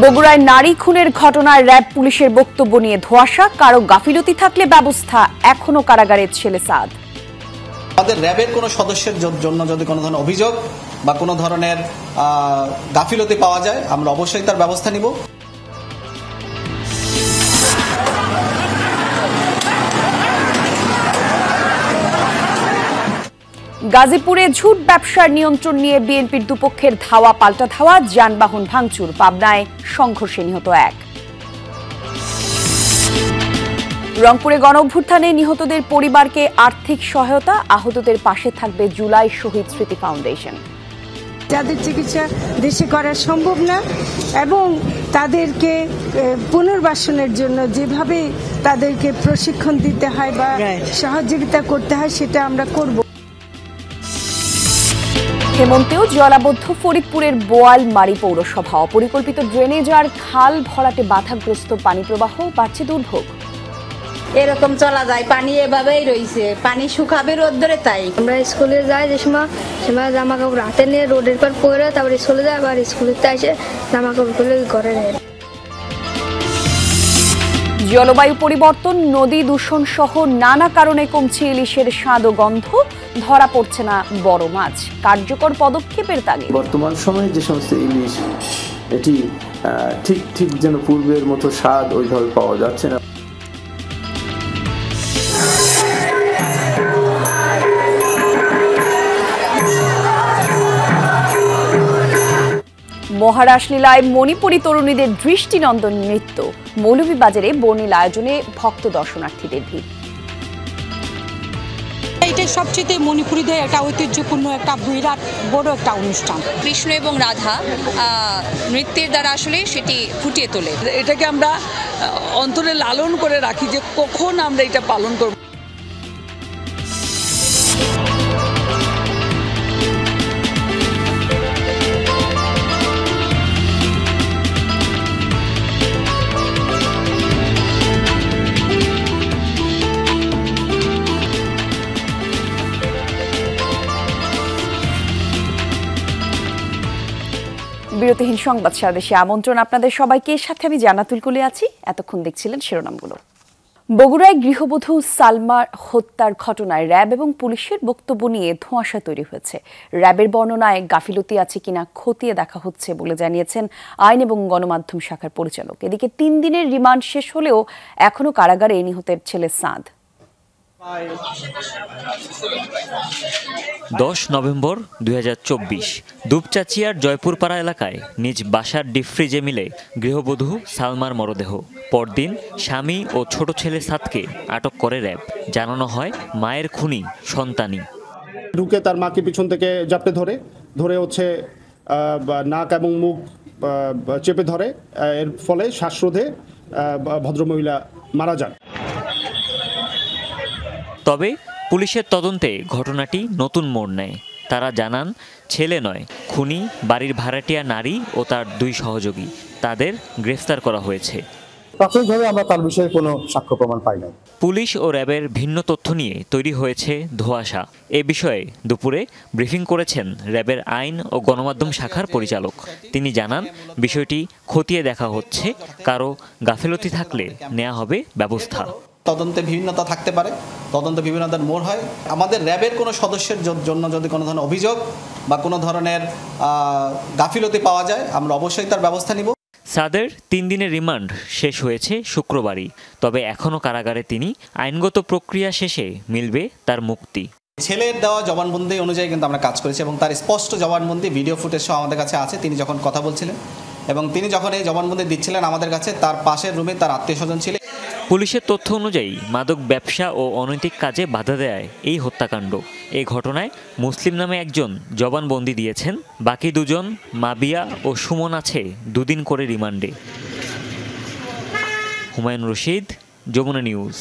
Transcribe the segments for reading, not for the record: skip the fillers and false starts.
বগুড়ায় নারী খুনের ঘটনায় র‍্যাব পুলিশের বক্তব্য নিয়ে ধোঁয়াশা, কারো গাফিলতি থাকলে ব্যবস্থা, এখনো কারাগারে ছেলে সাদ। আমাদের র‍্যাবের কোনো সদস্যের জন্য যদি কোনো ধরনের অভিযোগ বা কোনো ধরনের গাফিলতি পাওয়া যায়, আমরা অবশ্যই তার ব্যবস্থা নিব। গাজীপুরে ঝুট ব্যবসার নিয়ন্ত্রণ নিয়ে বিএনপির দুপক্ষের ধাওয়া পাল্টা ধাওয়া, যানবাহন ভাঙচুর, পাবনায় সংঘর্ষে নিহত এক। রংপুরে গণঅভ্যুত্থানে নিহতদের পরিবারকে আর্থিক সহায়তা, আহতদের পাশে থাকবে জুলাই শহীদ স্মৃতি ফাউন্ডেশন। যাদের চিকিৎসা দেশে করা সম্ভব না এবং তাদেরকে পুনর্বাসনের জন্য যেভাবে তাদেরকে প্রশিক্ষণ দিতে হয় বা সহযোগিতা করতে হয় সেটা আমরা করব। হেমন্তেও জলাবদ্ধ ফরিদপুরের বোয়ালমারী পৌরসভা, অপরিকল্পিত ড্রেনেজ আর খাল ভরাটে বাধাগ্রস্ত পানি প্রবাহ, বাড়ছে দুর্ভোগ। এরকম চলা যায়, পানি এভাবেই রয়েছে, পানি শুকাবে রোদ্দুরে। তাই আমরা স্কুলে যাই, যে সময় জামা কাপড় হাতে নিয়ে রোডের পর পরে তারপরে স্কুলে যাই, আবার স্কুলে এসে জামা কাপড় খুলে ঘরে নেয়। জলবায়ু পরিবর্তন, নদী দূষণ সহ নানা কারণে কমছে ইলিশের স্বাদ ও গন্ধ, ধরা পড়ছে না বড় মাছ, কার্যকর পদক্ষেপের তাগিদ। বর্তমান সময়ে যে সমস্ত ইলিশ, এটি ঠিক যেন পূর্বের মতো স্বাদ ওইভাবে পাওয়া যাচ্ছে না। মহারাস লীলায় মণিপুরী তরুণীদের দৃষ্টিনন্দন নৃত্য, মৌলভীবাজারে বর্ণিল আয়োজনে ভক্ত দর্শনার্থীদের ভিড়। এটা সবচেয়ে মণিপুরীদের একটা ঐতিহ্যপূর্ণ একটা বিরাট বড় একটা অনুষ্ঠান। কৃষ্ণ এবং রাধা নৃত্যের দ্বারা আসলে সেটি ফুটিয়ে তোলে। এটাকে আমরা অন্তরে লালন করে রাখি যে কখন আমরা এটা পালন করব। বিরতিহীন সংবাদ সারাদেশে আমন্ত্রণ আপনাদের সবাইকে, সাথে আমি জান্নাতুল কুলি আছি। এতক্ষণ দেখছিলেন শিরোনামগুলো। বগুড়ায় গৃহবধূ সালমার হত্যার ঘটনায় র‍্যাব এবং পুলিশের বক্তব্য নিয়ে ধোঁয়াশা তৈরি হয়েছে। র‍্যাবের বর্ণনায় গাফিলতি আছে কিনা খতিয়ে দেখা হচ্ছে বলে জানিয়েছেন আইন এবং গণমাধ্যম শাখার পরিচালক। এদিকে ৩ দিনের রিমান্ড শেষ হলেও এখনো কারাগারে নিহতের ছেলে সাদ। 10 নভেম্বর 2024 দুপচাচিয়ার জয়পুরপাড়া এলাকায় নিজ বাসার ডিপ ফ্রিজে মিলে গৃহবধূ সালমার মরদেহ। পরদিন স্বামী ও ছোট ছেলে সাদকে আটক করে র‍্যাব। জানানো হয় মায়ের খুনি সন্তানই। ঢুকে তার মাকে পিছন থেকে জাপটে ধরে হচ্ছে নাক এবং মুখ চেপে ধরে, এর ফলে শ্বাসরোধে ভদ্রমহিলা মারা যান। তবে পুলিশের তদন্তে ঘটনাটি নতুন মোড় নেয়। তারা জানান, ছেলে নয়, খুনি বাড়ির ভাড়াটিয়া নারী ও তার 2 সহযোগী। তাদের গ্রেফতার করা হয়েছে। প্রাথমিকভাবে আমরা তার বিষয়ে কোনো সাক্ষ্য প্রমাণ পাই নাই। পুলিশ ও র‍্যাবের ভিন্ন তথ্য নিয়ে তৈরি হয়েছে ধোঁয়াশা। এ বিষয়ে দুপুরে ব্রিফিং করেছেন র‍্যাবের আইন ও গণমাধ্যম শাখার পরিচালক। তিনি জানান, বিষয়টি খতিয়ে দেখা হচ্ছে, কারো গাফিলতি থাকলে নেওয়া হবে ব্যবস্থা। তদন্তে বিভিন্নতা থাকতে পারে, তদন্ত বিভিন্নতার মোড় হয়। আমাদের র‍্যাবের কোনো সদস্যের জন্য যদি কোনো ধরনের অভিযোগ বা কোনো ধরনের গাফিলতি পাওয়া যায়, আমরা অবশ্যই তার ব্যবস্থা নিব। সাদের 3 দিনের রিমান্ড শেষ হয়েছে শুক্রবারই। তবে এখনও কারাগারে তিনি। আইনগত প্রক্রিয়া শেষে মিলবে তার মুক্তি। ছেলের দেওয়া জবানবন্দি অনুযায়ী কিন্তু আমরা কাজ করেছি এবং তার স্পষ্ট জবানবন্দি ভিডিও ফুটেজ সহ আমাদের কাছে আছে। তিনি যখন কথা বলছিলেন এবং তিনি যখন এই জবানবন্দি দিচ্ছিলেন আমাদের কাছে, তার পাশের রুমে তার আত্মীয়স্বজন ছিলেন। পুলিশের তথ্য অনুযায়ী মাদক ব্যবসা ও অনৈতিক কাজে বাধা দেয় এই হত্যাকাণ্ড। এই ঘটনায় মুসলিম নামে একজন জবানবন্দি দিয়েছেন, বাকি 2 জন মাবিয়া ও সুমন আছে 2 দিন করে রিমান্ডে। হুমায়ুন রশিদ, যমুনা নিউজ।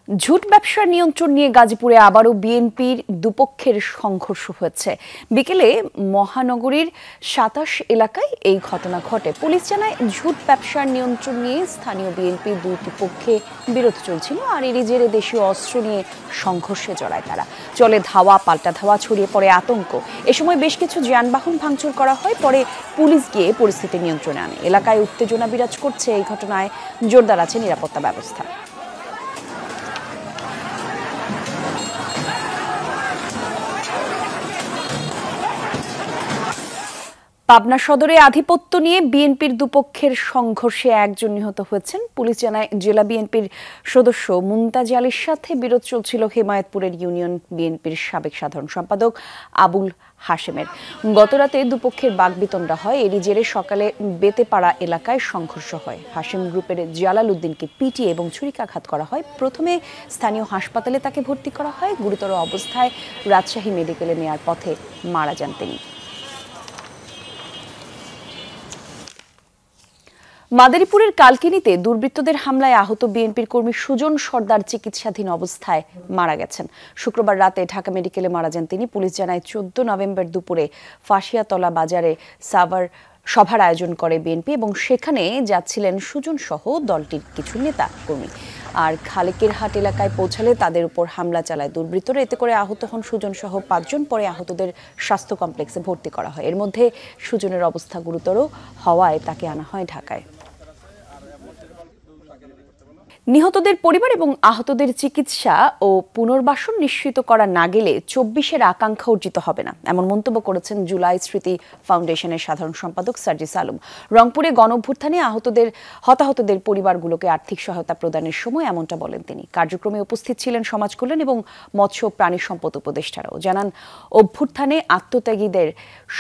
ঝুট ব্যবসার নিয়ন্ত্রণ নিয়ে গাজীপুরে আবারও বিএনপির দুপক্ষের সংঘর্ষ হয়েছে। বিকেলে মহানগরীর ২৭ এলাকায় এই ঘটনা ঘটে। পুলিশ জানায় ঝুট ব্যবসার নিয়ন্ত্রণ নিয়ে স্থানীয় বিএনপির দুটি পক্ষে বিরোধ চলছিল, আর এরই জেরে দেশীয় অস্ত্র নিয়ে সংঘর্ষে জড়ায় তারা। চলে ধাওয়া পাল্টা ধাওয়া, ছড়িয়ে পড়ে আতঙ্ক। এ সময় বেশ কিছু যানবাহন ভাঙচুর করা হয়, পরে পুলিশ গিয়ে পরিস্থিতি নিয়ন্ত্রণে আনে। এলাকায় উত্তেজনা বিরাজ করছে। এই ঘটনায় জোরদার আছে নিরাপত্তা ব্যবস্থা। পাবনা সদরে আধিপত্য নিয়ে বিএনপির দুপক্ষের সংঘর্ষে একজন নিহত হয়েছেন। পুলিশ জানায় জেলা বিএনপির সদস্য মুমতাজ আলীর সাথে বিরোধ চলছিল হেমায়েতপুরের ইউনিয়ন বিএনপির সাবেক সাধারণ সম্পাদক আবুল হাশেমের। গতরাতে দুপক্ষের বাগবিতণ্ডা হয়। এরই জেরে সকালে বেতেপাড়া এলাকায় সংঘর্ষ হয়। হাশেম গ্রুপের জালাল উদ্দিনকে পিটিয়ে এবং ছুরিকাঘাত করা হয়। প্রথমে স্থানীয় হাসপাতালে তাকে ভর্তি করা হয়। গুরুতর অবস্থায় রাজশাহী মেডিকেলে নেয়ার পথে মারা যান তিনি। মাদারীপুরের কালকিনিতে দুর্বৃত্তদের হামলায় আহত বিএনপির কর্মী সুজন সর্দার চিকিৎসাধীন অবস্থায় মারা গেছেন। শুক্রবার রাতে ঢাকা মেডিকেলে মারা যান তিনি। পুলিশ জানায় ১৪ নভেম্বর দুপুরে ফাঁসিয়াতলা বাজারে সভার আয়োজন করে বিএনপি এবং সেখানে যাচ্ছিলেন সুজন সহ দলটির কিছু নেতা কর্মী। আর খালেকের হাট এলাকায় পৌঁছালে তাদের উপর হামলা চালায় দুর্বৃত্তরা। এতে করে আহত হন সুজন সহ ৫ জন। পরে আহতদের স্বাস্থ্য কমপ্লেক্সে ভর্তি করা হয়। এর মধ্যে সুজনের অবস্থা গুরুতর হওয়ায় তাকে আনা হয় ঢাকায়। নিহতদের পরিবার এবং আহতদের চিকিৎসা ও পুনর্বাসন নিশ্চিত করা না গেলে ২৪-এর আকাঙ্ক্ষা অর্জিত হবে না, এমন মন্তব্য করেছেন জুলাই স্মৃতি ফাউন্ডেশনের সাধারণ সম্পাদক সার্জিস আলম। রংপুরে গণঅভ্যুত্থানে হতাহতদের পরিবারগুলোকে আর্থিক সহায়তা প্রদানের সময় এমনটা বলেন তিনি। কার্যক্রমে উপস্থিত ছিলেন সমাজ কল্যাণ এবং মৎস্য প্রাণী সম্পদ উপদেষ্টারাও। জানান, অভ্যুত্থানে আত্মত্যাগীদের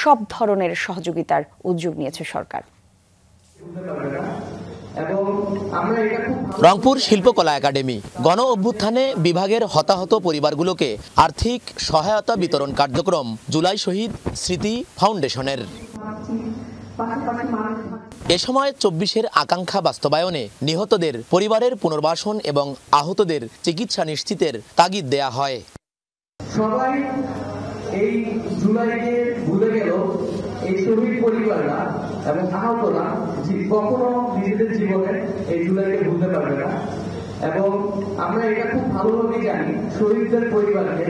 সব ধরনের সহযোগিতার উদ্যোগ নিয়েছে সরকার। রংপুর শিল্পকলা একাডেমি গণ অভ্যুত্থানে বিভাগের হতাহত পরিবারগুলোকে আর্থিক সহায়তা বিতরণ কার্যক্রম জুলাই শহীদ স্মৃতি ফাউন্ডেশনের। এ সময় ২৪-এর আকাঙ্ক্ষা বাস্তবায়নে নিহতদের পরিবারের পুনর্বাসন এবং আহতদের চিকিৎসা নিশ্চিতের তাগিদ দেয়া হয়। সবাই এই জুলাইকে ভুলে গেল, এই শহীদ পরিবাররা এবং আহতরা কখনো নিজেদের জীবনে এই জুলাইকে ভুলতে পারবে না। এবং আমরা এটা খুব ভালোভাবে জানি, শহীদদের পরিবারকে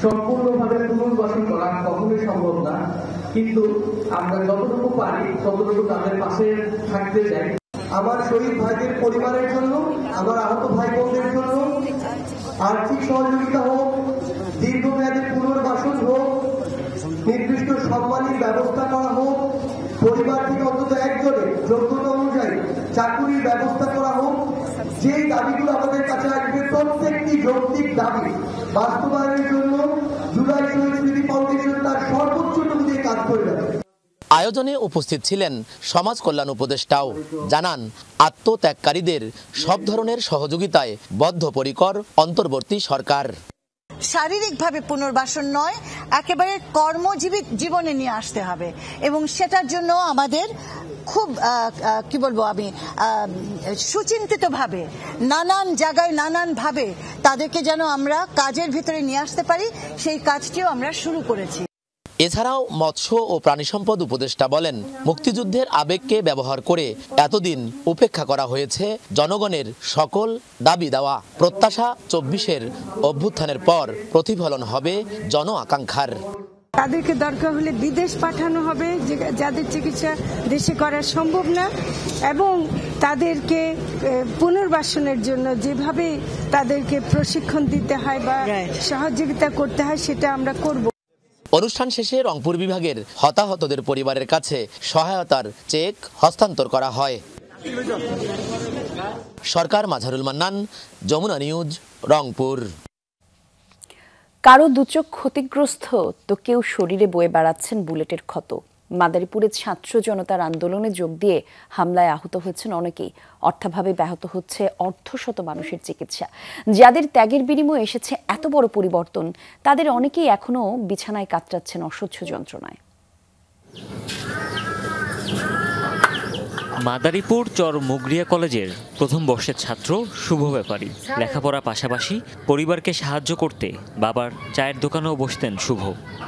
সম্পূর্ণভাবে পুনর্বাসন করা কখনোই সম্ভব না, কিন্তু আমরা যতটুকু পারি ততটুকু তাদের পাশে থাকতে চাই। আমার শহীদ ভাইদের পরিবারের জন্য, আমার আহত ভাই বোনদের জন্য আর্থিক সহযোগিতা হোক, দীর্ঘমেয়াদী পুনর্বাসন হোক, নির্দিষ্ট সম্মানের ব্যবস্থা করা হোক, পরিবার থেকে অন্তত একজনের যোগ্যতা অনুযায়ী চাকরির ব্যবস্থা করা হোক। যেই দাবিগুলো আমাদের কাছে আসবে প্রত্যেকটি যৌক্তিক দাবি বাস্তবায়নের জন্য জুলাই শহীদ স্মৃতি ফাউন্ডেশন তার সর্বোচ্চটুকু দিয়ে কাজ করে যাবে। আয়োজনে উপস্থিত ছিলেন সমাজ কল্যাণ উপদেষ্টাও। জানান, আত্মত্যাগকারীদের সব ধরনের সহযোগিতায় বদ্ধপরিকর অন্তর্বর্তী সরকার। শারীরিকভাবে পুনর্বাসন নয়, একেবারে কর্মজীবী জীবনে নিয়ে আসতে হবে এবং সেটার জন্য আমাদের খুব কি বলবো আমি সুচিন্তিতভাবে নানান জায়গায় নানানভাবে তাদেরকে যেন আমরা কাজের ভিতরে নিয়ে আসতে পারি, সেই কাজটিও আমরা শুরু করেছি। এছাড়াও মৎস্য ও প্রাণী সম্পদ উপদেষ্টা বলেন, মুক্তিযুদ্ধের আবেগকে ব্যবহার করে এতদিন উপেক্ষা করা হয়েছে জনগণের সকল দাবি দেওয়া প্রত্যাশা। ২৪-এর অভ্যুত্থানের পর প্রতিফলন হবে জন আকাঙ্ক্ষার। তাদেরকে দরকার হলে বিদেশ পাঠানো হবে, যাদের চিকিৎসা দেশে করা সম্ভব না, এবং তাদেরকে পুনর্বাসনের জন্য যেভাবে তাদেরকে প্রশিক্ষণ দিতে হয় বা সহযোগিতা করতে হয় সেটা আমরা করব। অনুষ্ঠান শেষে রংপুর বিভাগের হতাহতদের পরিবারের কাছে সহায়তার চেক হস্তান্তর করা হয়। সরকার, মাঝারুল মান্নান, যমুনা নিউজ, রংপুর। কারো দুচোখ ক্ষতিগ্রস্ত তো কেউ শরীরে বয়ে বেড়াচ্ছেন বুলেটের ক্ষত। মাদারীপুরে ছাত্র জনতার আন্দোলনে যোগ দিয়ে হামলায় আহত হয়েছেন অনেকেই। অর্থাভাবে ব্যাহত হচ্ছে অর্ধশত মানুষের চিকিৎসা। যাদের ত্যাগের বিনিময়ে এসেছে এত বড় পরিবর্তন, তাদের অনেকেই এখনো বিছানায় কাতরাচ্ছেন অসহ্য যন্ত্রণায়। মাদারীপুর চর মুগরিয়া কলেজের প্রথম বর্ষের ছাত্র শুভ ব্যাপারী। লেখাপড়ার পাশাপাশি পরিবারকে সাহায্য করতে বাবার চায়ের দোকানেও বসতেন শুভ।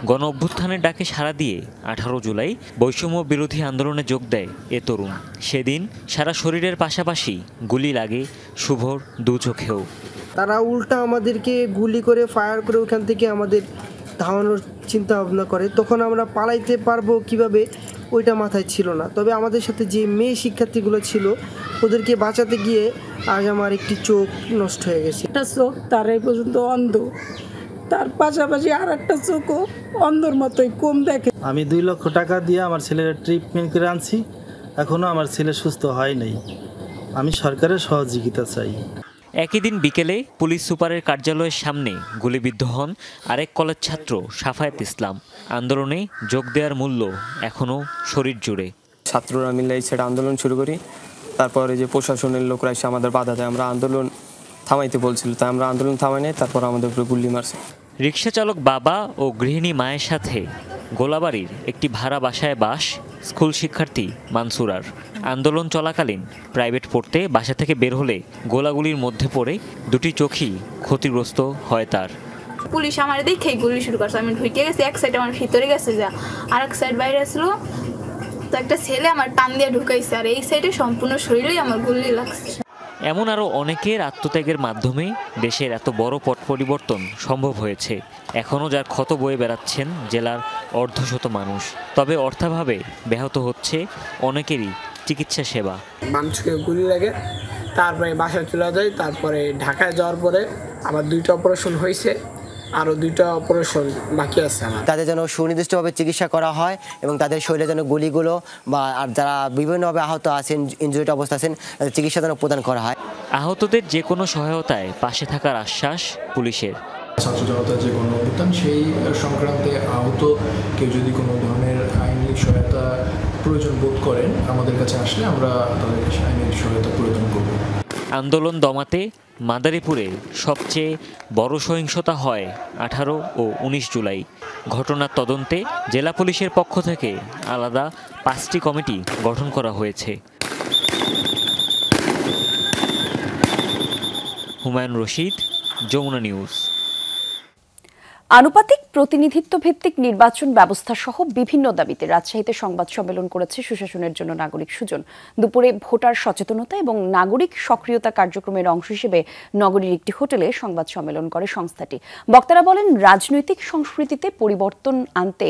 গণ অভ্যুত্থানের ডাকে সাড়া দিয়ে 18 জুলাই বৈষম্য বিরোধী আন্দোলনে যোগ দেয় এ তরুণ। সেদিন সারা শরীরের পাশাপাশি গুলি লাগে শুভর দু চোখেও। তারা উল্টা আমাদেরকে গুলি করে ফায়ার করে ওখান থেকে আমাদের ধাওয়ানোর চিন্তা ভাবনা করে। তখন আমরা পালাইতে পারবো কিভাবে ওইটা মাথায় ছিল না। তবে আমাদের সাথে যে মেয়ে শিক্ষার্থীগুলো ছিল ওদেরকে বাঁচাতে গিয়ে আজ আমার একটি চোখ নষ্ট হয়ে গেছে। একটা চোখ তার এই পর্যন্ত অন্ধ, তার পাশাপাশি আর একটা চোখও অন্ধর মতোই কম দেখে। আমি 2 লক্ষ টাকা দিয়ে আমার ছেলের ট্রিটমেন্ট করে আনছি, এখনো আমার ছেলে সুস্থ হয় নাই। আমি সরকারের সহযোগিতা চাই। একই দিন বিকেলে পুলিশ সুপারের কার্যালয়ের সামনে গুলিবিদ্ধ হন আরেক কলেজ ছাত্র সাফায়েত ইসলাম। আন্দোলনে যোগ দেওয়ার মূল্য এখনও শরীর জুড়ে। ছাত্ররা মিলে সেটা আন্দোলন শুরু করি, তারপরে যে প্রশাসনের লোকরা এসে আমাদের বাধা দেয়। আমরা আন্দোলন থামাইতে বলছিল, তাই আমরা আন্দোলন থামাই নাই, তারপর আমাদের উপরে গুলি মারছে। রিকশা চালক বাবা ও গৃহিণী মায়ের সাথে গোলাবাড়ির একটি ভাড়া বাসায় বাস স্কুল শিক্ষার্থী মানসুরার। আন্দোলন চলাকালীন প্রাইভেট পড়তে বাসা থেকে বের হলে গোলাগুলির মধ্যে পড়ে দুটি চোখই ক্ষতিগ্রস্ত হয় তার। পুলিশ আমার দেখেই গুলি শুরু করছে। আমি ঢুকে গেছি, এক সাইড আমার ভিতরে গেছে যা, আর এক সাইড বাইরে আসলো। তো একটা ছেলে আমার টান দিয়ে ঢুকাইছে, আর এই সাইডে সম্পূর্ণ শরীরেই আমার গুলি লাগছে। এমন আরও অনেকের আত্মত্যাগের মাধ্যমে দেশের এত বড় পট পরিবর্তন সম্ভব হয়েছে। এখনও যার ক্ষত বয়ে বেড়াচ্ছেন জেলার অর্ধশত মানুষ। তবে অর্থাভাবে ব্যাহত হচ্ছে অনেকেরই চিকিৎসা সেবা। মানুষকে গুলি লাগে, তারপরে বাসায় চলে যায়। তারপরে ঢাকায় যাওয়ার পরে আমার 2টা অপারেশন হয়েছে, আরও 2টা অপারেশন বাকি আছে আমার। তাদের যেন সুনির্দিষ্টভাবে চিকিৎসা করা হয় এবং তাদের শরীরে যেন গুলিগুলো বা আর যারা বিভিন্নভাবে আহত আছেন, ইনজুরিড অবস্থা আছেন, চিকিৎসা যেন প্রদান করা হয়। আহতদের যে কোনো সহায়তায় পাশে থাকার আশ্বাস পুলিশের। ছাত্র জনতার যে গণ অভ্যুত্থান সেই সংক্রান্তে আহত কেউ যদি কোনো ধরনের আইনি সহায়তা প্রয়োজন বোধ করেন, আমাদের কাছে আসলে আমরা তাদের কাছে আইনি সহায়তা প্রদান করব। আন্দোলন দমাতে মাদারীপুরে সবচেয়ে বড় সহিংসতা হয় 18 ও 19 জুলাই। ঘটনার তদন্তে জেলা পুলিশের পক্ষ থেকে আলাদা 5টি কমিটি গঠন করা হয়েছে। হুমায়ুন রশিদ, যমুনা নিউজ। আনুপাতিক প্রতিনিধিত্ব ভিত্তিক নির্বাচন ব্যবস্থা সহ বিভিন্ন দাবিতে রাজশাহীতে সংবাদ সম্মেলন করেছে সুশাসনের জন্য নাগরিক সুজন। দুপুরে ভোটার সচেতনতা এবং নাগরিক সক্রিয়তা কার্যক্রমের অংশ হিসেবে নগরীর একটি হোটেলে সংবাদ সম্মেলন করে সংস্থাটি। বক্তারা বলেন, রাজনৈতিক সংস্কৃতিতে পরিবর্তন আনতে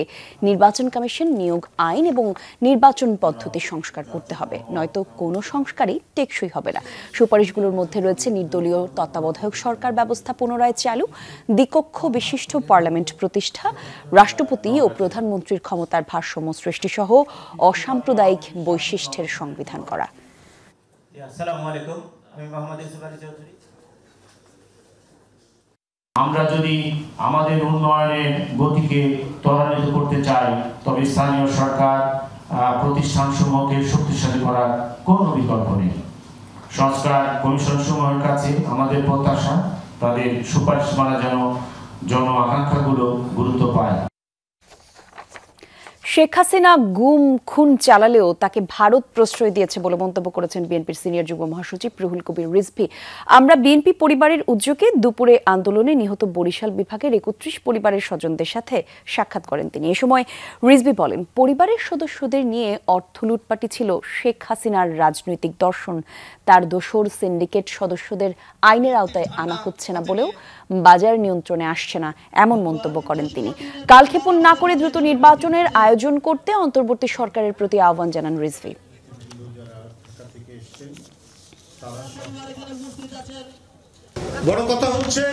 নির্বাচন কমিশন, নিয়োগ আইন এবং নির্বাচন পদ্ধতি সংস্কার করতে হবে, নয়তো কোনো সংস্কারই টেকসই হবে না। সুপারিশগুলোর মধ্যে রয়েছে নির্দলীয় তত্ত্বাবধায়ক সরকার ব্যবস্থা পুনরায় চালু, দ্বিকক্ষ বিশিষ্ট পার্লামেন্ট প্রতিষ্ঠা, রাষ্ট্রপতি ও প্রধানমন্ত্রীর ক্ষমতার ভারসাম্য সৃষ্টি সহ অসাম্প্রদায়িক বৈশিষ্ট্যের সংবিধান করা। আমরা যদি আমাদের উন্নয়নের গতিকে ত্বরান্বিত করতে চাই, তবে স্থানীয় সরকার প্রতিষ্ঠানসমূহকে শক্তিশালী করার কোনো বিকল্প নেই। সংস্কার কমিশন সমূহের কাছে আমাদের প্রত্যাশা, তাদের সুপারিশমালা যেন জন আকাঙ্ক্ষাগুলো গুরুত্ব পায়। শেখ হাসিনা গুম খুন চালালেও তাকে ভারত প্রশ্রয় দিয়েছে বলে মন্তব্য করেছেন বিএনপির সিনিয়র যুগ্ম মহাসচিব রুহুল কবির রিজভী। আমরা বিএনপি পরিবারের উদ্যোগে দুপুরে আন্দোলনে নিহত বরিশাল বিভাগের 31 পরিবারের স্বজনদের সাথে সাক্ষাৎ করেন তিনি। এ সময় রিজভী বলেন, পরিবারের সদস্যদের নিয়ে অর্থ লুটপাটি ছিল শেখ হাসিনার রাজনৈতিক দর্শন। তার দোসর সিন্ডিকেট সদস্যদের আইনের আওতায় আনা হচ্ছে না বলেও বাজার নিয়ন্ত্রণে আসছে না, এমন মন্তব্য করেন তিনি। কালক্ষেপণ না করে দ্রুত নির্বাচনের আয়োজন করতে অন্তর্বর্তী সরকারের প্রতি আহ্বান জানান রিজভী। বড় কথা হচ্ছে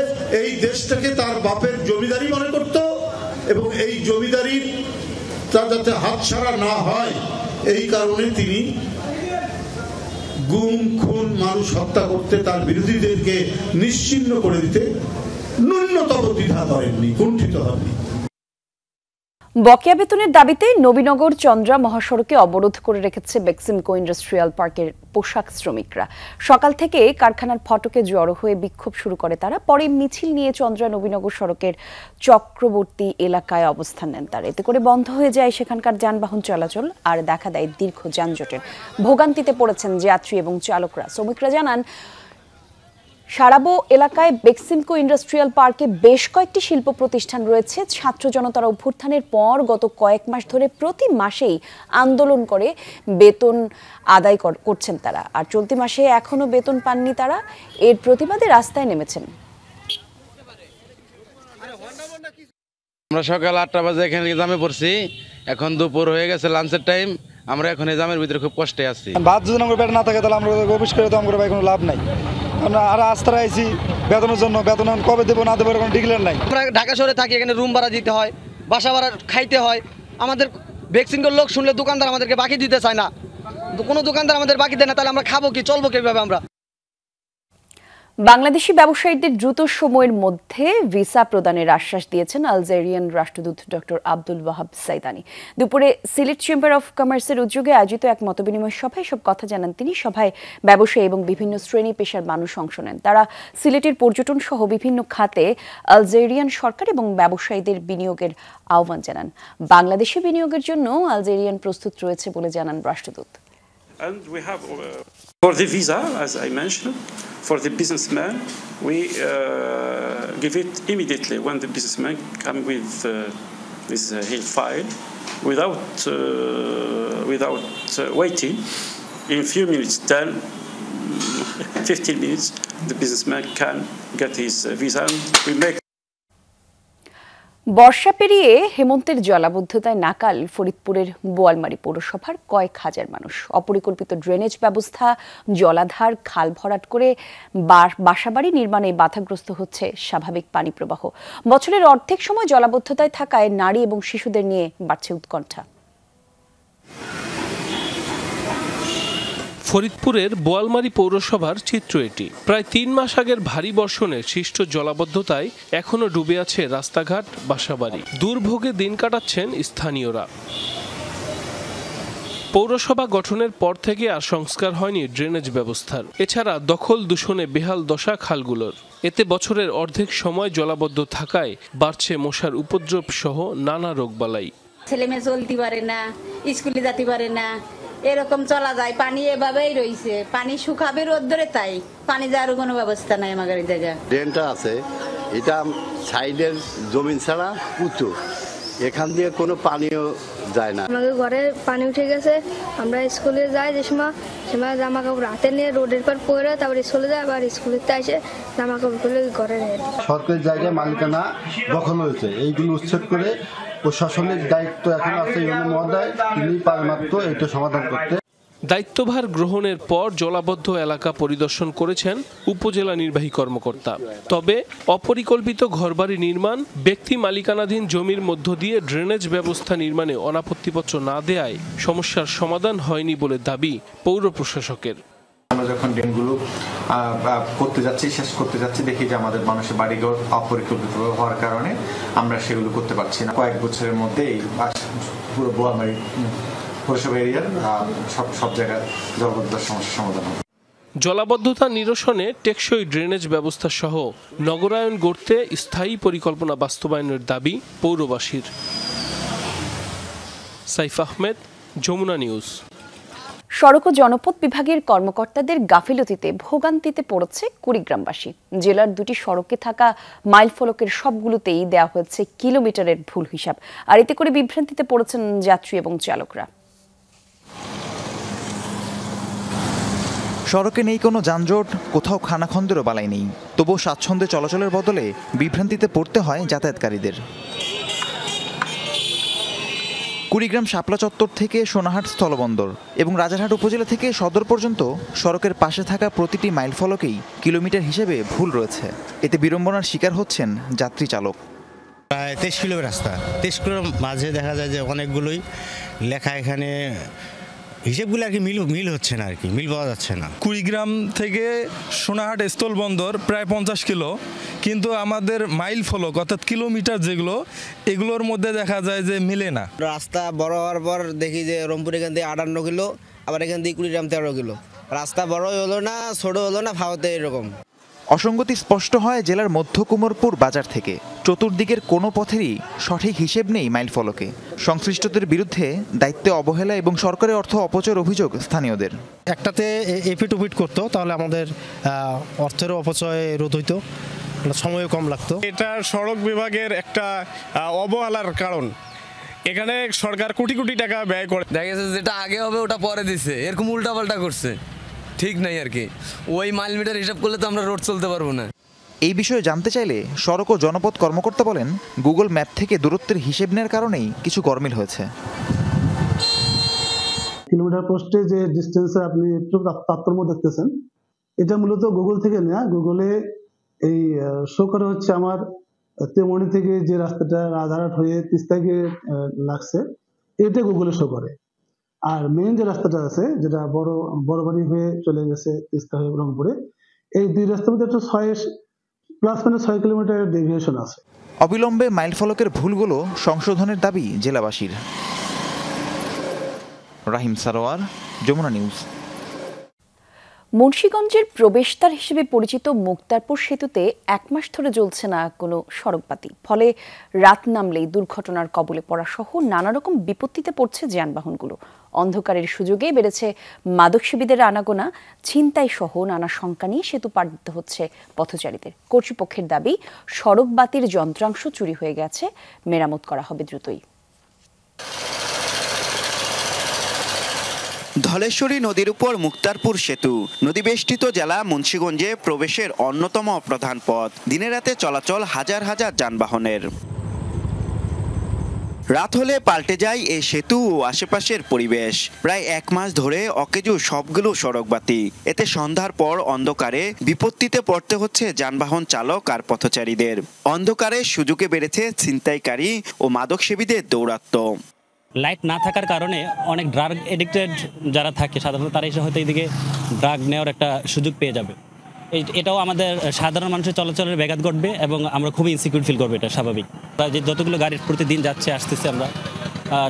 এই দেশটাকে তার বাপের জমিদারি মনে করত এবং এই জমিদারির তার যাতে হাতছাড়া না হয় এই কারণে তিনি গুম খুন মানুষ হত্যা করতে, তার বিরোধীদেরকে নিশ্চিহ্ন করে দিতে ন্যূনতম দ্বিধা করেননি, কুণ্ঠিত হননি। বকেয়া বেতনের দাবিতে নবীনগর চন্দ্রা মহাসড়কে অবরোধ করে রেখেছে বেক্সিমকো ইন্ডাস্ট্রিয়াল পার্কের পোশাক শ্রমিকরা। সকাল থেকে কারখানার ফটকে জড়ো হয়ে বিক্ষোভ শুরু করে তারা। পরে মিছিল নিয়ে চন্দ্রা নবীনগর সড়কের চক্রবর্তী এলাকায় অবস্থান নেন তারা। এতে করে বন্ধ হয়ে যায় সেখানকার যানবাহন চলাচল আর দেখা দেয় দীর্ঘ যানজটের। ভোগান্তিতে পড়েছেন যাত্রী এবং চালকরা। শ্রমিকরা জানান, সারাবো এলাকায় বেক্সিমকো ইন্ডাস্ট্রিয়াল পার্কে বেশ কয়েকটি শিল্প প্রতিষ্ঠান রয়েছে। ছাত্র জনতার অভ্যুত্থানের পর গত কয়েক মাস ধরে প্রতি মাসেই আন্দোলন করে বেতন আদায় করছেন তারা, আর চলতি মাসে এখনো বেতন পাননি তারা। এর প্রতিবাদে রাস্তায় নেমেছেন। আমরা সকাল 8টা বাজে এখানে জামে পড়ছি, এখন দুপুর হয়ে গেছে, লাঞ্চের টাইম। আমরা এখন এই জামের ভিতরে খুব কষ্টে আছি। ভাত যদি আমার পেটে না থাকে তাহলে আমরা অফিস করে তো আমাদের কোনো লাভ নাই। আমরা আর আস্তায় আইছি বেতনের জন্য, বেতন কবে দেবো না দেবো কোনো ডিক্লেয়ার নাই। আমরা ঢাকা শহরে থাকি, এখানে রুম ভাড়া দিতে হয়, বাসা ভাড়া খাইতে হয়। আমাদের বেক্সিমকোর লোক শুনলে দোকানদার আমাদেরকে বাকি দিতে চায় না, কোনো দোকানদার আমাদের বাকি দেয় না, তাহলে আমরা খাবো কি, চলবো কিভাবে? আমরা বাংলাদেশি ব্যবসায়ীদের দ্রুত সময়ের মধ্যে ভিসা প্রদানের আশ্বাস দিয়েছেন আলজেরিয়ান রাষ্ট্রদূত ডক্টর আব্দুল ওয়াহাব সাইদানি। দুপুরে সিলেট চেম্বার অফ কমার্সের উদ্যোগে আয়োজিত এক মতবিনিময় সভায় সব কথা জানান তিনি। সভায় ব্যবসায়ী এবং বিভিন্ন শ্রেণী পেশার মানুষ অংশ নেন। তারা সিলেটের পর্যটন সহ বিভিন্ন খাতে আলজেরিয়ান সরকার এবং ব্যবসায়ীদের বিনিয়োগের আহ্বান জানান। বাংলাদেশে বিনিয়োগের জন্য আলজেরিয়ান প্রস্তুত রয়েছে বলে জানান রাষ্ট্রদূত। And we have, for the visa, as I mentioned, for the businessman, we give it immediately when the businessman come with his file, without waiting. In few minutes, 10, 15 minutes, the businessman can get his visa. And we make. বর্ষা পেরিয়ে হেমন্তের জলাবদ্ধতায় নাকাল ফরিদপুরের বোয়ালমারী পৌরসভার কয়েক হাজার মানুষ। অপরিকল্পিত drainage ব্যবস্থা, জলাধার, খাল ভরাট করে বাসাবাড়ি নির্মাণে বাধাগ্রস্ত হচ্ছে স্বাভাবিক পানি প্রবাহ। বছরের অর্ধেক সময় জলাবদ্ধতায় থাকায় নারী এবং শিশুদের নিয়ে বাড়ছে উৎকণ্ঠা। ফরিদপুরের বোয়ালমারী পৌরসভার চিত্র এটি। প্রায় 3 মাস আগের ভারী বর্ষণে সৃষ্ট জলাবদ্ধতায় এখনো ডুবে আছে রাস্তাঘাট, বাসাবাড়ি। দুর্ভোগে দিন কাটাচ্ছেন স্থানীয়রা। পৌরসভা গঠনের পর থেকে আর সংস্কার হয়নি ড্রেনেজ ব্যবস্থার। এছাড়া দখল দূষণে বেহাল দশা খালগুলোর। এতে বছরের অর্ধেক সময় জলাবদ্ধ থাকায় বাড়ছে মশার উপদ্রব সহ নানা রোগবালাই। ছেলেমেয়ে চলতে পারে না, স্কুলে যেতে পারে না, এরকম চলা যায়। পানি এভাবেই রয়েছে, পানি শুকাবে রোদ্দুরে, তাই পানি যাওয়ার কোনো ব্যবস্থা নাই আমাদের এই জায়গায়। ড্রেনটা আছে, এটা সাইডের জমিন ছাড়া উঁচু, এখান দিয়ে কোনো পানিও যায় না। আমাদের ঘরে পানি উঠে গেছে, আমরা স্কুলে যাই যে সময় জামা কাপড় হাতে নিয়ে রোডের পর পরে তারপর স্কুলে যায়, আবার স্কুলে এসে জামা কাপড় খুলে ঘরে নেয়। সরকারি জায়গায় মালিকানা দখল হয়েছে, এইগুলো উচ্ছেদ করে প্রশাসনিক দায়িত্ব এখন আছে ইউনিয়ন মহোদয়, তিনি পারমাত্র এটা সমাধান করতে। দায়িত্বভার গ্রহণের পর জলাবদ্ধ এলাকা পরিদর্শন করেছেন উপজেলা নির্বাহী কর্মকর্তা। তবে অপরিকল্পিত ঘরবাড়ি নির্মাণ, ব্যক্তি মালিকানাধীন জমির মধ্য দিয়ে ড্রেনেজ ব্যবস্থা নির্মাণে অনাপত্তিপত্র না দেয়ায় সমস্যার সমাধান হয়নি বলে দাবি পৌর প্রশাসকের। আমরা যখন ড্রেনগুলো করতে যাচ্ছি, শেষ করতে যাচ্ছি, দেখি যে আমাদের মানুষের বাড়িঘর অপরিকল্পিত হওয়ার কারণে আমরা সেগুলো করতে পারছি না। কয়েক বছরের মধ্যেই পুরো বোয়ালমারী পৌরসভা এরিয়ার সব জায়গায় জলাবদ্ধতার সমস্যার সমাধান হবে। জলাবদ্ধতা নিরসনে টেকসই ড্রেনেজ ব্যবস্থা সহ নগরায়ন গড়তে স্থায়ী পরিকল্পনা বাস্তবায়নের দাবি পৌরবাসীর। সাইফ আহমেদ, যমুনা নিউজ। সড়ক ও জনপথ বিভাগের কর্মকর্তাদের গাফিলতিতে ভোগান্তিতে পড়েছে কুড়িগ্রামবাসী। জেলার 2টি সড়কে থাকা মাইল ফলকের সবগুলোতেই দেওয়া হয়েছে কিলোমিটারের ভুল হিসাব, আর এতে করে বিভ্রান্তিতে পড়েছেন যাত্রী এবং চালকরা। সড়কে নেই কোনো যানজট, কোথাও খানাখন্দেরও বালাই নেই, তবুও স্বাচ্ছন্দ্যে চলাচলের বদলে বিভ্রান্তিতে পড়তে হয় যাতায়াতকারীদের। কুড়িগ্রাম শাপলা চত্বর থেকে সোনাহাট স্থলবন্দর এবং রাজারহাট উপজেলা থেকে সদর পর্যন্ত সড়কের পাশে থাকা প্রতিটি মাইল ফলকেই কিলোমিটার হিসেবে ভুল রয়েছে। এতে বিড়ম্বনার শিকার হচ্ছেন যাত্রী চালক। প্রায় 23 কিলোমিটার রাস্তা, 23 কিলোর মাঝে দেখা যায় যে অনেকগুলোই লেখা এখানে হিসেবগুলো আর কি মিল হচ্ছে না, আর কি মিল পাওয়া যাচ্ছে না। কুড়িগ্রাম থেকে সোনাহাট স্থল বন্দর প্রায় 50 কিলো, কিন্তু আমাদের মাইল ফলক অর্থাৎ কিলোমিটার যেগুলো, এগুলোর মধ্যে দেখা যায় যে মিলে না। রাস্তা বড় হওয়ার পর দেখি যে রংপুর এখান থেকে 58 কিলো, আবার এখান থেকে কুড়িগ্রাম 13 কিলো। রাস্তা বড় হলো না, ছোট হলো না, ভাওতে এরকম। অসঙ্গতি স্পষ্ট হয় জেলার মধ্য কুমোরপুর বাজার থেকে। চতুর্দিকের কোনো পথেরই সঠিক হিসেব নেই মাইল ফলকে। সংশ্লিষ্টদের বিরুদ্ধে দায়িত্বে অবহেলা এবং সরকারের অর্থ অপচয়ের অভিযোগ স্থানীয়দের। একটাতে এপিট ওপিট করতো, তাহলে আমাদের অর্থেরও অপচয় রোধ হইতো, সময়ও কম লাগতো। এটা সড়ক বিভাগের একটা অবহেলার কারণ। এখানে সরকার কোটি কোটি টাকা ব্যয় করে, দেখা গেছে যেটা আগে হবে ওটা পরে দিচ্ছে, এরকম উল্টাপাল্টা করছে, ঠিক নাই আর কি। ওই মাইল মিটার হিসাব করলে তো আমরা রোড চলতে পারবো না। এই বিষয়ে জানতে চাইলে সড়ক ও জনপথ কর্মকর্তা বলেন, গুগল ম্যাপ থেকে দূরত্বের হিসেব নেওয়ার কারণেই কিছু গরমিল হয়েছে। কিলোমিটার পোস্টে যে ডিস্টেন্সে আপনি একটু তারতম্য দেখতেছেন, এটা মূলত গুগল থেকে নেওয়া। গুগলে এই শো করে হচ্ছে আমার তেমনি থেকে যে রাস্তাটা রাজারহাট হয়ে তিস্তাকে লাগছে, এটা গুগলে শো করে। আর মেইন যে রাস্তাটা আছে, যেটা বড়বাড়ি হয়ে চলে গেছে তিস্তা হয়ে রংপুরে, এই দুই রাস্তার মধ্যে একটা 6 কিলোমিটার ডেভিয়েশন আছে। অবিলম্বে মাইল ফলকের ভুলগুলো সংশোধনের দাবি জেলাবাসীর। রাহিম সারোয়ার, যমুনা নিউজ। মুন্সিগঞ্জের প্রবেশদ্বার হিসেবে পরিচিত মুক্তারপুর সেতুতে 1 মাস ধরে জ্বলছে না কোনো সড়কবাতি। ফলে রাত নামলেই দুর্ঘটনার কবলে পড়া সহ নানা রকম বিপত্তিতে পড়ছে যানবাহনগুলো। অন্ধকারের সুযোগে বেড়েছে মাদকসেবীদের আনাগোনা, ছিনতাই সহ নানা শঙ্কা নিয়ে সেতু পার দিতে হচ্ছে পথচারীদের। কর্তৃপক্ষের দাবি, সড়ক বাতির যন্ত্রাংশ চুরি হয়ে গেছে, মেরামত করা হবে দ্রুতই। ধলেশ্বরী নদীর উপর মুক্তারপুর সেতু নদীবেষ্টিত জেলা মুন্সিগঞ্জে প্রবেশের অন্যতম প্রধান পথ। দিনে রাতে চলাচল হাজার হাজার যানবাহনের। রাত হলে পাল্টে যায় এই সেতু ও আশেপাশের পরিবেশ। প্রায় 1 মাস ধরে অকেজো সবগুলো সড়কবাতি। এতে সন্ধ্যার পর অন্ধকারে বিপত্তিতে পড়তে হচ্ছে যানবাহন চালক আর পথচারীদের। অন্ধকারে সুযোগে বেড়েছে ছিনতাইকারী ও মাদকসেবীদের দৌরাত্ম্য। লাইট না থাকার কারণে অনেক ড্রাগ এডিক্টেড যারা থাকে সাধারণত তারা এসে হয়তো এইদিকে ড্রাগ নেওয়ার একটা সুযোগ পেয়ে যাবে। এটাও আমাদের সাধারণ মানুষের চলাচলের ব্যাঘাত ঘটবে এবং আমরা খুবই ইনসিকিউর ফিল করবো। এটা স্বাভাবিক। যে যতগুলো গাড়ি প্রতিদিন যাচ্ছে আসতেছে, আমরা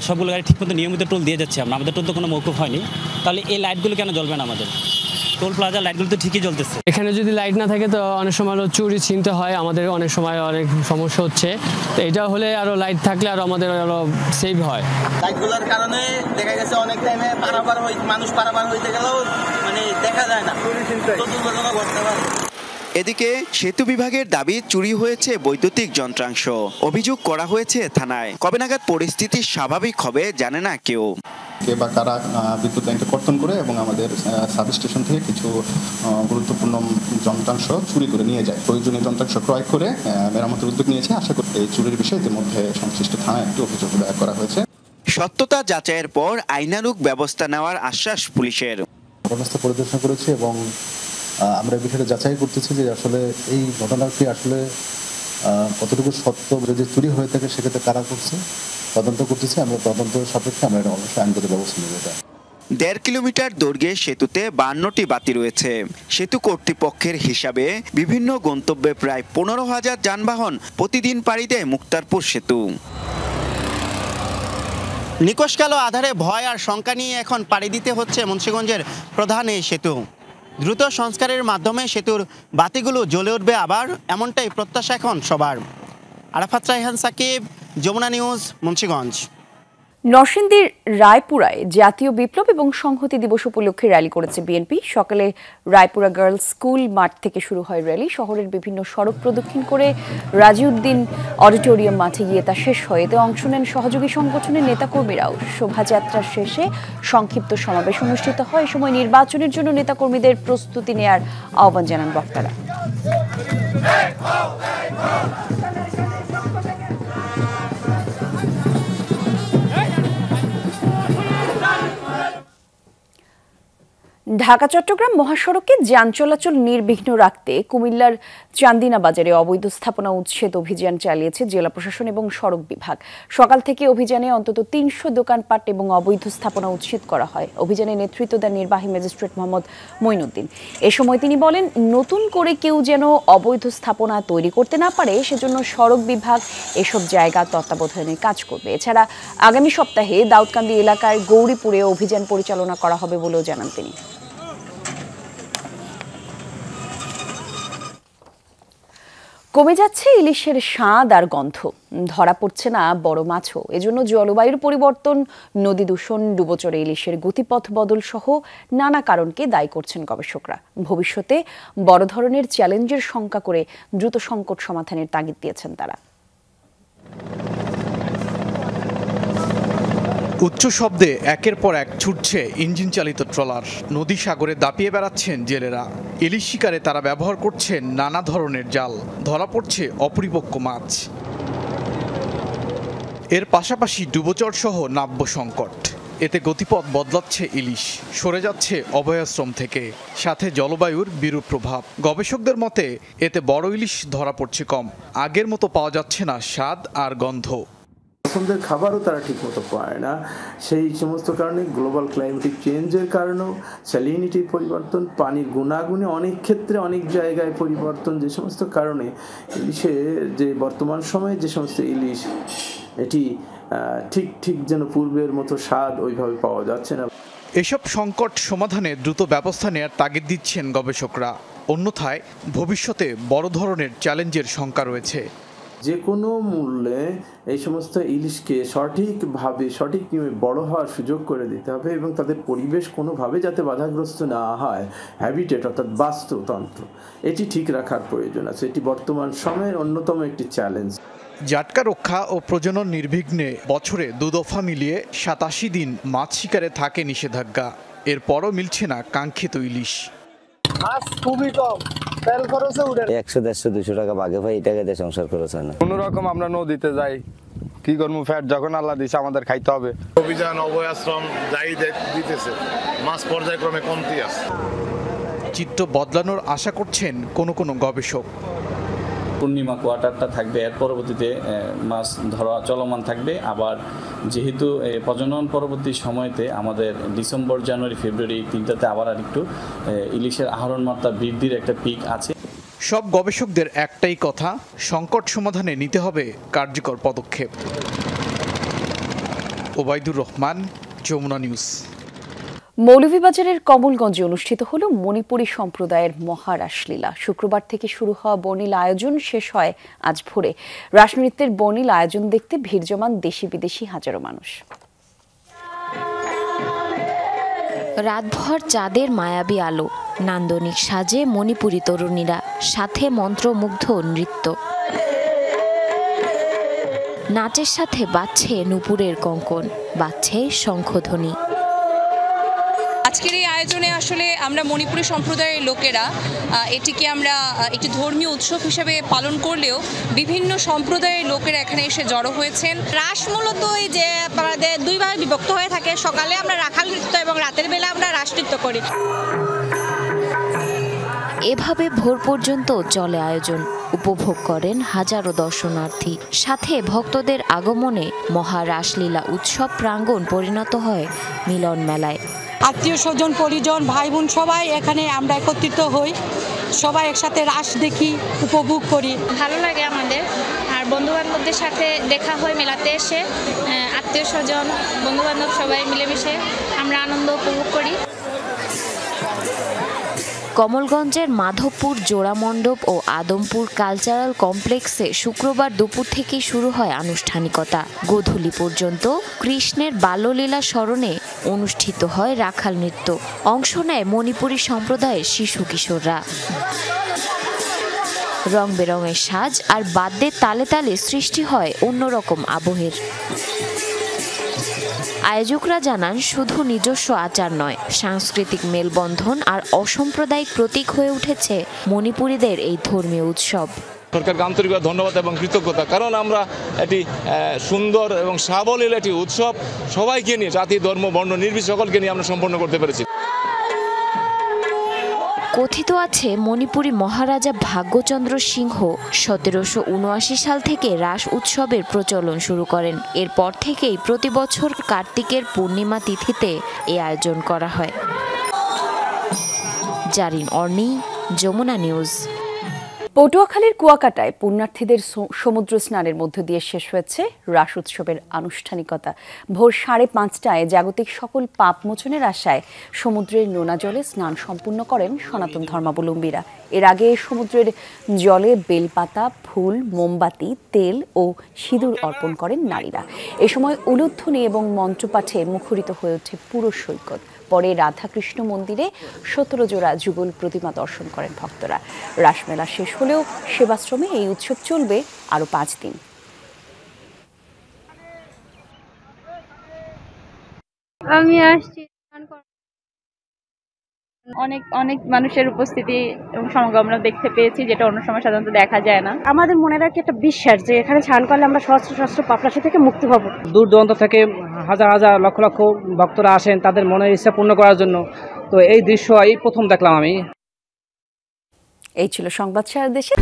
সবগুলো গাড়ি ঠিকমতো নিয়মিত টোল দিয়ে যাচ্ছি। আমাদের টোল তো কোনো মৌকুফ হয়নি, তাহলে এই লাইটগুলো কেন জ্বলবে না? আমাদের টোল প্লাজার লাইটগুলো তো ঠিকই জ্বলতেছে। এখানে যদি লাইট না থাকে তো অনেক সময় চুরি ছিনতে হয়, আমাদের অনেক সময় অনেক সমস্যা হচ্ছে। তো এটা হলে আরো লাইট থাকলে আরো আমাদের আরো সেভ হয়। লাইটগুলোর কারণে দেখা গেছে অনেক টাইমে মানুষ পারাপার হইতে গেলেও মানে দেখা যায় না, দুর্ঘটনা ঘটতে পারে। এদিকে সেতু বিভাগের দাবি, চুরি হয়েছে বৈদ্যুতিক যন্ত্রাংশ। অভিযোগ করা হয়েছে থানায়। কবে নাগাদ পরিস্থিতি স্বাভাবিক হবে জানে না কেউ। কে বা কারা বিদ্যুৎ লাইনকে কর্তন করে এবং আমাদের সাবস্টেশন থেকে কিছু গুরুত্বপূর্ণ যন্ত্রাংশ চুরি করে নিয়ে যায়। প্রয়োজনীয় যন্ত্রাংশ ক্রয় করে মেরামতের উদ্যোগ নিয়েছে। আশা করি এই চুরির বিষয়ে ইতিমধ্যে সংশ্লিষ্ট থানায় একটি অভিযোগ দায়ের করা হয়েছে। সত্যতা যাচাইয়ের পর আইনানুগ ব্যবস্থা নেওয়ার আশ্বাস পুলিশের। ঘটনাস্থল পরিদর্শন করেছি এবং আমরা বিষয়টা যাচাই করতেছি যে আসলে এই ঘটনাটি আসলে কতটুকু সত্য। যদি চুরি হয়ে থাকে সেক্ষেত্রে কারা করছে তদন্ত করতেছি। আমরা তদন্ত সাপেক্ষে আমরা অবশ্যই আইনগত ব্যবস্থা নেব। 1.5 কিলোমিটার দৈর্ঘ্যের সেতুতে 52টি বাতি রয়েছে। সেতু কর্তৃপক্ষের হিসাবে বিভিন্ন গন্তব্যে প্রায় 15,000 যানবাহন প্রতিদিন পাড়ি দেয় মুক্তারপুর সেতু। নিকশ কালো আধারে ভয় আর শঙ্কা নিয়ে এখন পাড়ি দিতে হচ্ছে মুন্সিগঞ্জের প্রধান এই সেতু। দ্রুত সংস্কারের মাধ্যমে সেতুর বাতিগুলো জ্বলে উঠবে আবার, এমনটাই প্রত্যাশা এখন সবার। আরাফাত রায়হান সাকিব, যমুনা নিউজ, মুন্সিগঞ্জ। নরসিংদীর রায়পুরায় জাতীয় বিপ্লব এবং সংহতি দিবস উপলক্ষে র্যালি করেছে বিএনপি। সকালে রায়পুরা গার্লস স্কুল মাঠ থেকে শুরু হয় র্যালি। শহরের বিভিন্ন সড়ক প্রদক্ষিণ করে রাজিউদ্দিন অডিটোরিয়াম মাঠে গিয়ে তা শেষ হয়। এতে অংশ নেন সহযোগী সংগঠনের নেতাকর্মীরাও। শোভাযাত্রার শেষে সংক্ষিপ্ত সমাবেশ অনুষ্ঠিত হয়। এ সময় নির্বাচনের জন্য নেতাকর্মীদের প্রস্তুতি নেয়ার আহ্বান জানান বক্তারা। ঢাকা চট্টগ্রাম মহাসড়কে যান চলাচল নির্বিঘ্ন রাখতে কুমিল্লার চান্দিনা বাজারে অবৈধ স্থাপনা উচ্ছেদ অভিযান চালিয়েছে জেলা প্রশাসন এবং সড়ক বিভাগ। সকাল থেকে অভিযানে অন্তত ৩০০ দোকানপাট এবং অবৈধ স্থাপনা উচ্ছেদ করা হয়। অভিযানে নেতৃত্ব দেন নির্বাহী ম্যাজিস্ট্রেট মোহাম্মদ মঈনুদ্দিন। এ সময় তিনি বলেন, নতুন করে কেউ যেন অবৈধ স্থাপনা তৈরি করতে না পারে সেজন্য সড়ক বিভাগ এসব জায়গা তত্ত্বাবধানে কাজ করবে। এছাড়া আগামী সপ্তাহে দাউদকান্দি এলাকার গৌরীপুরে অভিযান পরিচালনা করা হবে বলেও জানান তিনি। কমে যাচ্ছে ইলিশের স্বাদ আর গন্ধ, ধরা পড়ছে না বড় মাছও। এজন্য জলবায়ুর পরিবর্তন, নদী দূষণ, ডুবোচরে ইলিশের গতিপথ বদল সহ নানা কারণকে দায়ী করছেন গবেষকরা। ভবিষ্যতে বড় ধরনের চ্যালেঞ্জের শঙ্কা করে দ্রুত সংকট সমাধানের তাগিদ দিয়েছেন তারা। উচ্চ শব্দে একের পর এক ছুটছে ইঞ্জিন চালিত ট্রলার। নদী সাগরে দাপিয়ে বেড়াচ্ছেন জেলেরা। ইলিশ শিকারে তারা ব্যবহার করছেন নানা ধরনের জাল। ধরা পড়ছে অপরিপক্ক মাছ। এর পাশাপাশি ডুবোচর সহ নাব্য সংকট। এতে গতিপথ বদলাচ্ছে ইলিশ, সরে যাচ্ছে অভয়াশ্রম থেকে। সাথে জলবায়ুর বিরূপ প্রভাব। গবেষকদের মতে এতে বড় ইলিশ ধরা পড়ছে কম। আগের মতো পাওয়া যাচ্ছে না স্বাদ আর গন্ধ। পছন্দের খাবারও তারা ঠিকমতো পায় না। সেই সমস্ত কারণে গ্লোবাল ক্লাইমেটিক চেঞ্জের কারণেও, স্যালিনিটির পরিবর্তন, পানির গুণাগুণে অনেক ক্ষেত্রে অনেক জায়গায় পরিবর্তন, যে সমস্ত কারণে ইলিশে যে বর্তমান সময়ে যে সমস্ত ইলিশ এটি ঠিক যেন পূর্বের মতো স্বাদ ওইভাবে পাওয়া যাচ্ছে না। এসব সংকট সমাধানে দ্রুত ব্যবস্থা নেওয়ার তাগিদ দিচ্ছেন গবেষকরা। অন্যথায় ভবিষ্যতে বড় ধরনের চ্যালেঞ্জের শঙ্কা রয়েছে। যে কোনো মূল্যে এই সমস্ত ইলিশকে সঠিকভাবে সঠিক নিয়মে বড় হওয়ার সুযোগ করে দিতে হবে এবং তাদের পরিবেশ কোনোভাবে যাতে বাধাগ্রস্ত না হয়, হ্যাবিটেট অর্থাৎ বাস্তুতন্ত্র, এটি ঠিক রাখার প্রয়োজন আছে। এটি বর্তমান সময়ের অন্যতম একটি চ্যালেঞ্জ। জাটকা রক্ষা ও প্রজনন নির্বিঘ্নে বছরে ২ দফা মিলিয়ে ৮৭ দিন মাছ শিকারে থাকে নিষেধাজ্ঞা। এরপরও মিলছে না কাঙ্ক্ষিত ইলিশ। খুবই কম, ১০০-১৫০ টাকা বাঘে ভাই, এই টাকাতে সংসার খরচ হয় না। কোনো রকম আমরা নদীতে যাই, কি করবো, ফ্যাট যখন আল্লাহ দিছে আমাদের খাইতে হবে। অভিযান অভয়াশ্রম যাই দিতেছে, মাছ পর্যায়ক্রমে কমতি আছে। চিত্র বদলানোর আশা করছেন কোনো গবেষক। পূর্ণিমা কোয়ার্টারটা থাকবে, এর পরবর্তীতে মাছ ধরা চলমান থাকবে। আবার যেহেতু প্রজনন পরবর্তী সময়তে আমাদের ডিসেম্বর, জানুয়ারি, ফেব্রুয়ারি তিনটাতে আবার আরেকটু ইলিশের আহরণ মাত্রা বৃদ্ধির একটা পিক আছে। সব গবেষকদের একটাই কথা, সংকট সমাধানে নিতে হবে কার্যকর পদক্ষেপ। ওবায়দুর রহমান, যমুনা নিউজ। মৌলভীবাজারের কমলগঞ্জে অনুষ্ঠিত হল মণিপুরী সম্প্রদায়ের মহারাসলীলা। শুক্রবার থেকে শুরু হওয়া বর্ণিল আয়োজন শেষ হয় আজ ভোরে। রাসনৃত্যের বর্ণিল আয়োজন দেখতে ভিড় জমান দেশি বিদেশি হাজারো মানুষ। রাতভর চাঁদের মায়াবী আলো, নান্দনিক সাজে মণিপুরী তরুণীরা, সাথে মন্ত্রমুগ্ধ নৃত্য। নাচের সাথে বাজছে নূপুরের কঙ্কন, বাজছে শঙ্খধ্বনি। আজকের এই আয়োজনে আসলে আমরা মণিপুরী সম্প্রদায়ের লোকেরা এটিকে আমরা একটি ধর্মীয় উৎসব হিসেবে পালন করলেও বিভিন্ন সম্প্রদায়ের লোকেরা এখানে এসে জড়ো হয়েছেন। রাস মূলত এই যে আমাদের দুইভাবে বিভক্ত হয়ে থাকে। সকালে আমরা রাখাল নৃত্য এবং রাতের বেলা আমরা রাস নৃত্য করি। এভাবে ভোর পর্যন্ত চলে আয়োজন। উপভোগ করেন হাজারো দর্শনার্থী। সাথে ভক্তদের আগমনে মহারাসলীলা উৎসব প্রাঙ্গণ পরিণত হয় মিলন মেলায়। আত্মীয় স্বজন, পরিজন, ভাই বোন সবাই এখানে আমরা একত্রিত হই, সবাই একসাথে রাস দেখি, উপভোগ করি। ভালো লাগে আমাদের। আর বন্ধু বান্ধবদের সাথে দেখা হয় মেলাতে এসে, আত্মীয় স্বজন, বন্ধু বান্ধব সবাই মিলেমিশে আমরা আনন্দ উপভোগ করি। কমলগঞ্জের মাধবপুর জোড়ামণ্ডপ ও আদমপুর কালচারাল কমপ্লেক্সে শুক্রবার দুপুর থেকেই শুরু হয় আনুষ্ঠানিকতা। গোধূলি পর্যন্ত কৃষ্ণের বাল্যলীলা স্মরণে অনুষ্ঠিত হয় রাখাল নৃত্য। অংশ নেয় মণিপুরী সম্প্রদায়ের শিশু কিশোররা। রং বেরঙের সাজ আর বাদ্যের তালে তালে সৃষ্টি হয় অন্যরকম আবহের। আয়োজকরা জানান, শুধু নিজস্ব আচার নয়, সাংস্কৃতিক মেলবন্ধন আর অসাম্প্রদায়িক প্রতীক হয়ে উঠেছে মণিপুরীদের এই ধর্মীয় উৎসব। সরকারকে আন্তরিকভাবে ধন্যবাদ এবং কৃতজ্ঞতা, কারণ আমরা এটি সুন্দর এবং সাবলীল একটি উৎসব সবাইকে নিয়ে, জাতি, ধর্ম, বর্ণ নির্বিশেষে সকলকে নিয়ে আমরা সম্পন্ন করতে পেরেছি। কথিত আছে মণিপুরী মহারাজা ভাগ্যচন্দ্র সিংহ 1779 সাল থেকে রাস উৎসবের প্রচলন শুরু করেন। এরপর থেকেই প্রতি বছর কার্তিকের পূর্ণিমা তিথিতে এই আয়োজন করা হয়। জারিন অর্নি, যমুনা নিউজ। পটুয়াখালীর কুয়াকাটায় পুণ্যার্থীদের সমুদ্র স্নানের মধ্য দিয়ে শেষ হয়েছে রাস উৎসবের আনুষ্ঠানিকতা। ভোর 5:30টায় জাগতিক সকল পাপ মোচনের আশায় সমুদ্রের নোনা জলে স্নান সম্পূর্ণ করেন সনাতন ধর্মাবলম্বীরা। এর আগে সমুদ্রের জলে বেলপাতা, ফুল, মোমবাতি, তেল ও সিঁদুর অর্পণ করেন নারীরা। এ সময় উলুধ্বনি এবং মন্ত্রপাঠে মুখরিত হয়ে ওঠে পুরো সৈকত। পরে রাধাকৃষ্ণ মন্দিরে 17 জোড়া যুগল প্রতিমা দর্শন করেন ভক্তরা। রাসমেলা শেষ হলেও সেবাশ্রমে এই উৎসব চলবে আরো 5 দিন। আমি আসছি অনেক মানুষের উপস্থিতি এবং সমাগম আমরা দেখতে পেয়েছি, যেটা অন্য সময় সাধারণত দেখা যায় না। আমাদের মনে রাখি একটা বিশ্বাস যে এখানে স্নান করলে আমরা সহস্র পাপরাশি থেকে মুক্তি পাবো। দূর দূরান্ত থেকে হাজার হাজার লক্ষ লক্ষ ভক্তরা আসেন তাদের মনের ইচ্ছা পূর্ণ করার জন্য। তো এই দৃশ্য এই প্রথম দেখলাম আমি। এই ছিল সংবাদ সারা দেশে।